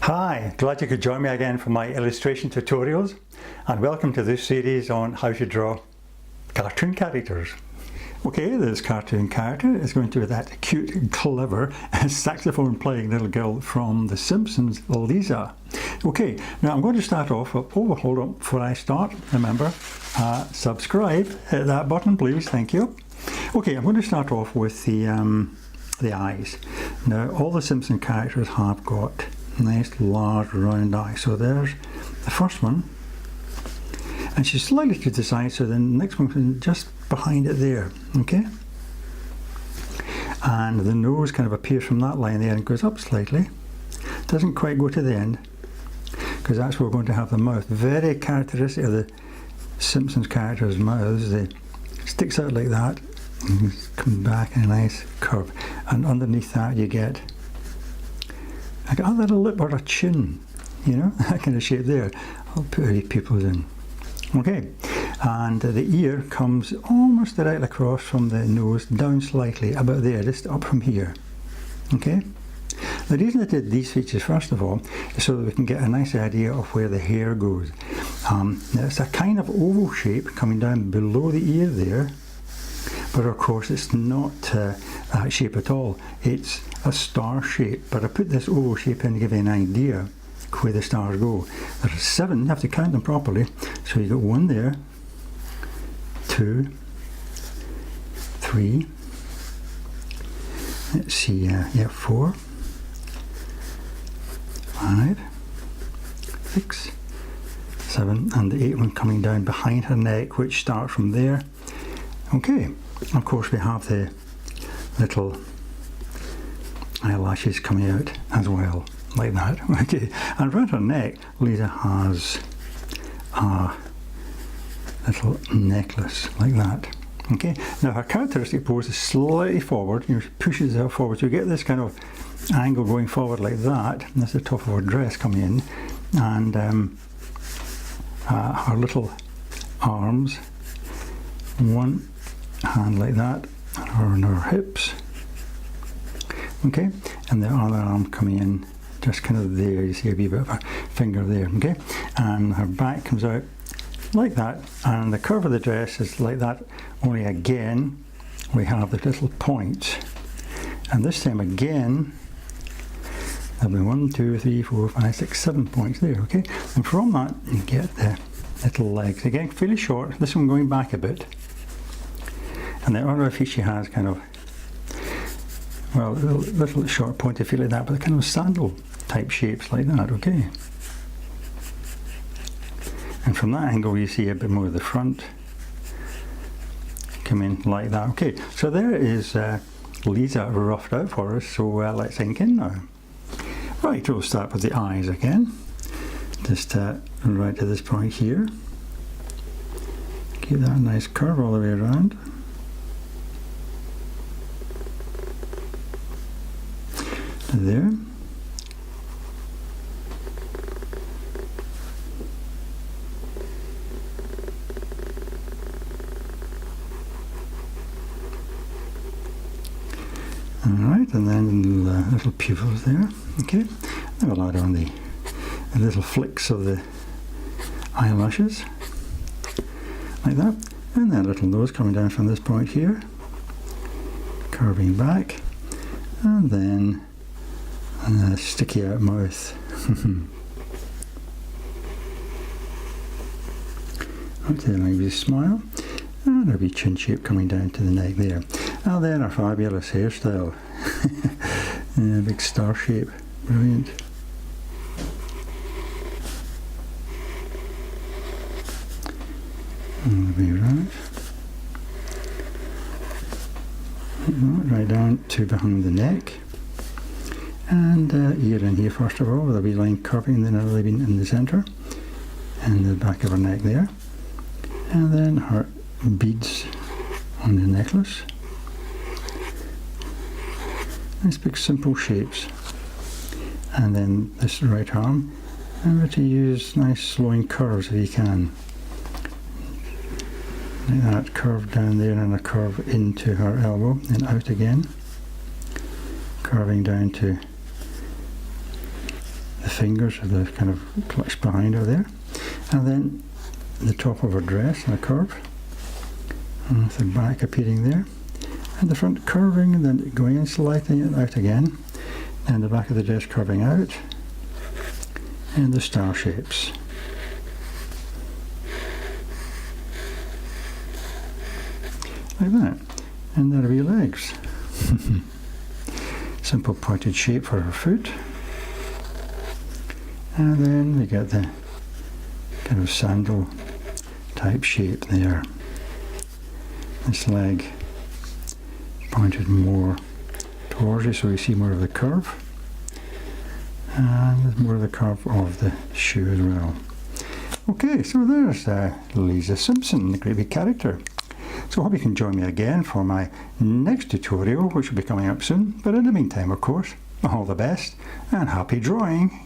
Hi, glad you could join me again for my illustration tutorials, and welcome to this series on how to draw cartoon characters. Okay, this cartoon character is going to be that cute, clever saxophone playing little girl from The Simpsons, Lisa. Okay, now I'm going to start off with, hold on, before I start, remember, subscribe, hit that button please, thank you. Okay, I'm going to start off with the eyes. Now all the Simpson characters have got nice large round eyes. So there's the first one, and she's slightly to the side, so the next one just behind it there, okay? And the nose kind of appears from that line there and goes up slightly. Doesn't quite go to the end, because that's where we're going to have the mouth. Very characteristic of the Simpsons characters' mouths. They sticks out like that and come back in a nice curve, and underneath that you get like a little lip or a chin, you know, that kind of shape there. I'll put any pupils in. Okay, and the ear comes almost directly across from the nose, down slightly, about there, just up from here. Okay, the reason I did these features first of all is so that we can get a nice idea of where the hair goes. It's a kind of oval shape coming down below the ear there, but of course it's not that shape at all. It's a star shape, but I put this oval shape in to give you an idea where the stars go. There are 7, you have to count them properly. So you got 1 there, 2, 3, let's see, 4, 5, 6, 7, and the 8th one coming down behind her neck, which starts from there. Okay, of course we have the little eyelashes coming out as well, like that. Okay, and around her neck, Lisa has a little necklace like that. Okay, now her characteristic pose is slightly forward. You know, she pushes her forward, so you get this kind of angle going forward like that. And that's the top of her dress coming in, and her little arms, one hand like that on her hips, okay, and the other arm coming in just kind of there. You see a wee bit of a finger there, okay, and her back comes out like that, and the curve of the dress is like that, only again we have the little points, and this time again there'll be 1, 2, 3, 4, 5, 6, 7 points there, okay, and from that you get the little legs again, fairly short, this one going back a bit. And the other feet she has kind of, well, little short pointed feet like that, but kind of sandal type shapes like that, okay. And from that angle you see a bit more of the front come in like that, okay. So there is Lisa roughed out for us, so let's ink in now. Right, we'll start with the eyes again. Just right to this point here. Keep that nice curve all the way around. There. Alright, and then little pupils there. Okay, then we'll add on the little flicks of the eyelashes, like that, and then a little nose coming down from this point here, curving back, and then a sticky out mouth. Okay, maybe smile, and a wee chin shape coming down to the neck there. And then our fabulous hairstyle. Big star shape, brilliant. All the way around. Right down to behind the neck. And ear in here first of all, with a wee line curving, then a wee in the centre, and the back of her neck there, and then her beads on the necklace. Nice big simple shapes, and then this right arm. Remember to use nice slowing curves if you can, like that, curve down there and a curve into her elbow and out again, curving down to the fingers of the kind of clutch behind her there. And then the top of her dress in a curve, and with the back appearing there, and the front curving and then going in, sliding it out again, and the back of the dress curving out, and the star shapes. Like that. And there are wee legs. Simple pointed shape for her foot. And then we get the kind of sandal type shape there. This leg pointed more towards you, so we see more of the curve. And there's more of the curve of the shoe as well. Okay, so there's Lisa Simpson, the great big character. So I hope you can join me again for my next tutorial, which will be coming up soon. But in the meantime, of course, all the best and happy drawing.